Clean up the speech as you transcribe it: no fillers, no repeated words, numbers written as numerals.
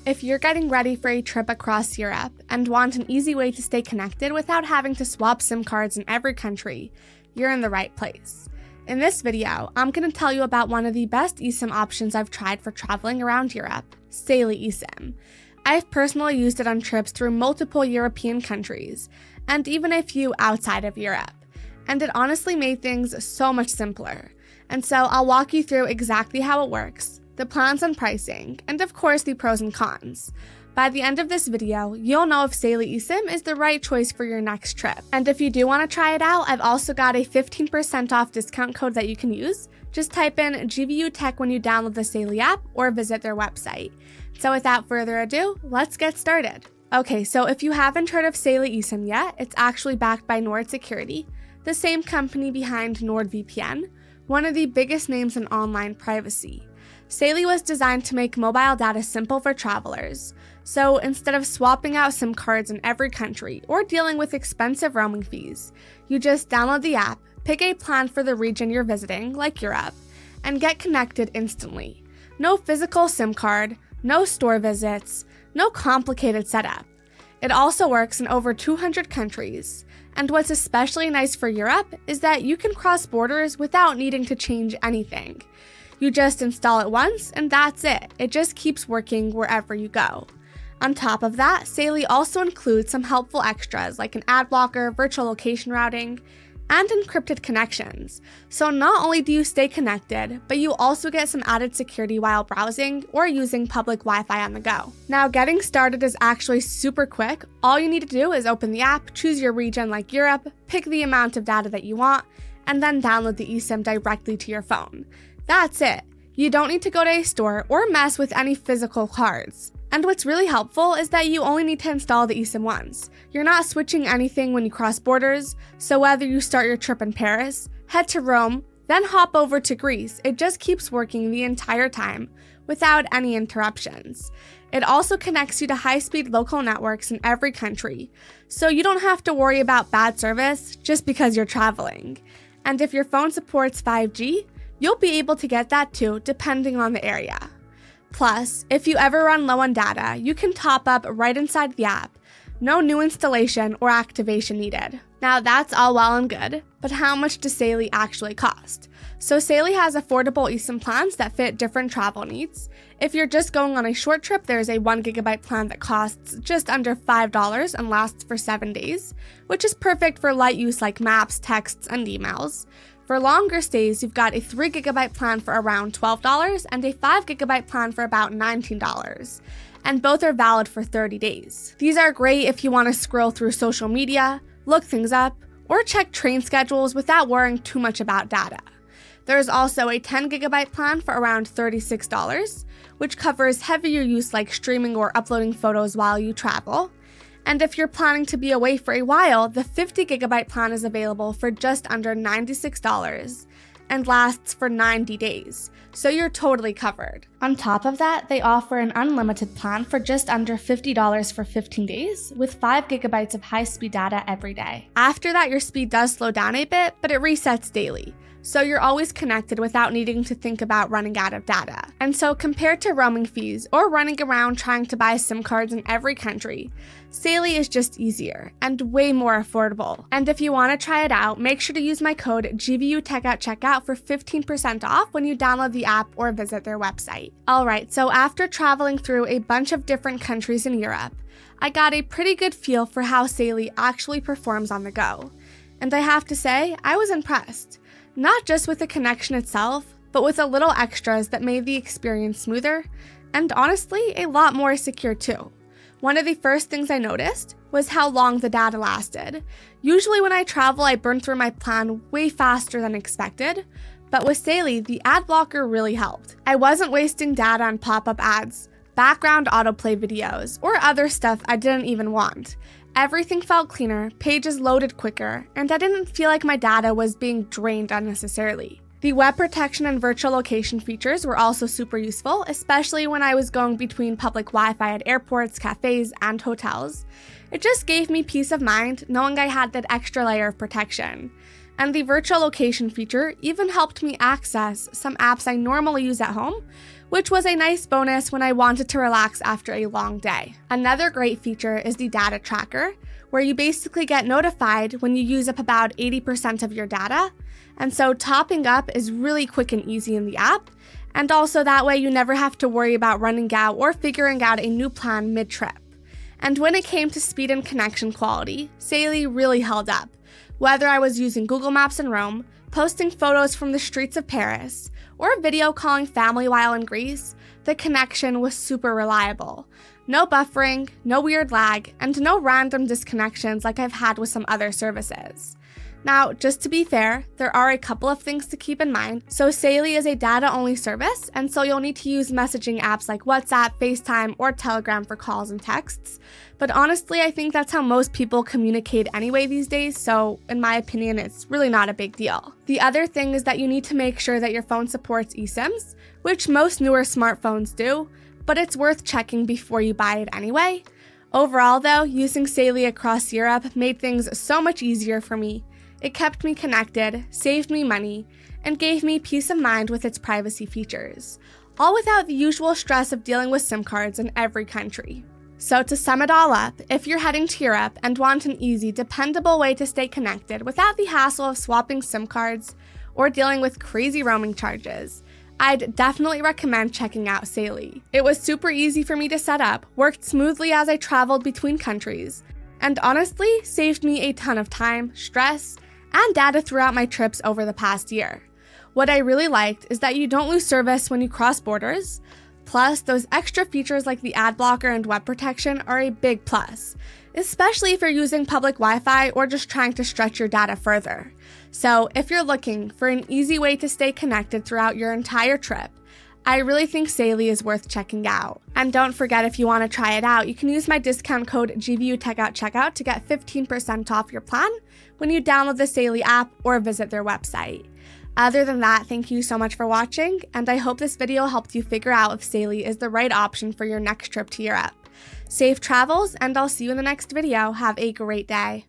If you're getting ready for a trip across Europe and want an easy way to stay connected without having to swap SIM cards in every country, you're in the right place. In this video, I'm going to tell you about one of the best eSIM options I've tried for traveling around Europe, Saily eSIM. I've personally used it on trips through multiple European countries, and even a few outside of Europe, and it honestly made things so much simpler. And so I'll walk you through exactly how it works, the plans and pricing, and of course the pros and cons. By the end of this video, you'll know if Saily eSIM is the right choice for your next trip. And if you do want to try it out, I've also got a 15% off discount code that you can use. Just type in GVU Tech when you download the Saily app or visit their website. So without further ado, let's get started. Okay, so if you haven't heard of Saily eSIM yet, it's actually backed by Nord Security, the same company behind NordVPN, one of the biggest names in online privacy. Saily was designed to make mobile data simple for travelers. So instead of swapping out SIM cards in every country or dealing with expensive roaming fees, you just download the app, pick a plan for the region you're visiting, like Europe, and get connected instantly. No physical SIM card, no store visits, no complicated setup. It also works in over 200 countries. And what's especially nice for Europe is that you can cross borders without needing to change anything. You just install it once and that's it. It just keeps working wherever you go. On top of that, Saily also includes some helpful extras like an ad blocker, virtual location routing, and encrypted connections. So not only do you stay connected, but you also get some added security while browsing or using public Wi-Fi on the go. Now, getting started is actually super quick. All you need to do is open the app, choose your region like Europe, pick the amount of data that you want, and then download the eSIM directly to your phone. That's it. You don't need to go to a store or mess with any physical cards. And what's really helpful is that you only need to install the eSIM once. You're not switching anything when you cross borders, so whether you start your trip in Paris, head to Rome, then hop over to Greece, it just keeps working the entire time without any interruptions. It also connects you to high-speed local networks in every country, so you don't have to worry about bad service just because you're traveling. And if your phone supports 5G, you'll be able to get that too, depending on the area. Plus, if you ever run low on data, you can top up right inside the app. No new installation or activation needed. Now that's all well and good, but how much does Saily actually cost? So Saily has affordable eSIM plans that fit different travel needs. If you're just going on a short trip, there's a 1 GB plan that costs just under $5 and lasts for 7 days, which is perfect for light use like maps, texts, and emails. For longer stays, you've got a 3 GB plan for around $12 and a 5 GB plan for about $19, and both are valid for 30 days. These are great if you want to scroll through social media, look things up, or check train schedules without worrying too much about data. There's also a 10 GB plan for around $36, which covers heavier use like streaming or uploading photos while you travel. And if you're planning to be away for a while, the 50 GB plan is available for just under $96 and lasts for 90 days, so you're totally covered. On top of that, they offer an unlimited plan for just under $50 for 15 days with 5 GB of high-speed data every day. After that, your speed does slow down a bit, but it resets daily. So you're always connected without needing to think about running out of data. And so compared to roaming fees or running around trying to buy SIM cards in every country, Saily is just easier and way more affordable. And if you want to try it out, make sure to use my code GVUTech at checkout for 15% off when you download the app or visit their website. Alright, so after traveling through a bunch of different countries in Europe, I got a pretty good feel for how Saily actually performs on the go. And I have to say, I was impressed. Not just with the connection itself, but with the little extras that made the experience smoother, and honestly, a lot more secure too. One of the first things I noticed was how long the data lasted. Usually when I travel, I burn through my plan way faster than expected, but with Saily, the ad blocker really helped. I wasn't wasting data on pop-up ads, background autoplay videos, or other stuff I didn't even want. Everything felt cleaner, pages loaded quicker, and I didn't feel like my data was being drained unnecessarily. The web protection and virtual location features were also super useful, especially when I was going between public Wi-Fi at airports, cafes, and hotels. It just gave me peace of mind knowing I had that extra layer of protection. And the virtual location feature even helped me access some apps I normally use at home which was a nice bonus when I wanted to relax after a long day. Another great feature is the data tracker, where you basically get notified when you use up about 80% of your data, and so topping up is really quick and easy in the app, and also that way you never have to worry about running out or figuring out a new plan mid-trip. And when it came to speed and connection quality, Saily really held up. Whether I was using Google Maps in Rome, posting photos from the streets of Paris, or video calling family while in Greece, the connection was super reliable. No buffering, no weird lag, and no random disconnections like I've had with some other services. Now, just to be fair, there are a couple of things to keep in mind. So Saily is a data-only service, and so you'll need to use messaging apps like WhatsApp, FaceTime, or Telegram for calls and texts. But honestly, I think that's how most people communicate anyway these days, so in my opinion, it's really not a big deal. The other thing is that you need to make sure that your phone supports eSIMs, which most newer smartphones do, but it's worth checking before you buy it anyway. Overall though, using Saily across Europe made things so much easier for me. It kept me connected, saved me money, and gave me peace of mind with its privacy features, all without the usual stress of dealing with SIM cards in every country. So to sum it all up, if you're heading to Europe and want an easy, dependable way to stay connected without the hassle of swapping SIM cards or dealing with crazy roaming charges, I'd definitely recommend checking out Saily. It was super easy for me to set up, worked smoothly as I traveled between countries, and honestly saved me a ton of time, stress, and data throughout my trips over the past year. What I really liked is that you don't lose service when you cross borders, plus those extra features like the ad blocker and web protection are a big plus, especially if you're using public Wi-Fi or just trying to stretch your data further. So if you're looking for an easy way to stay connected throughout your entire trip, I really think Saily is worth checking out. And don't forget, if you want to try it out, you can use my discount code GVUTechOutCheckout to get 15% off your plan when you download the Saily app or visit their website. Other than that, thank you so much for watching, and I hope this video helped you figure out if Saily is the right option for your next trip to Europe. Safe travels, and I'll see you in the next video. Have a great day.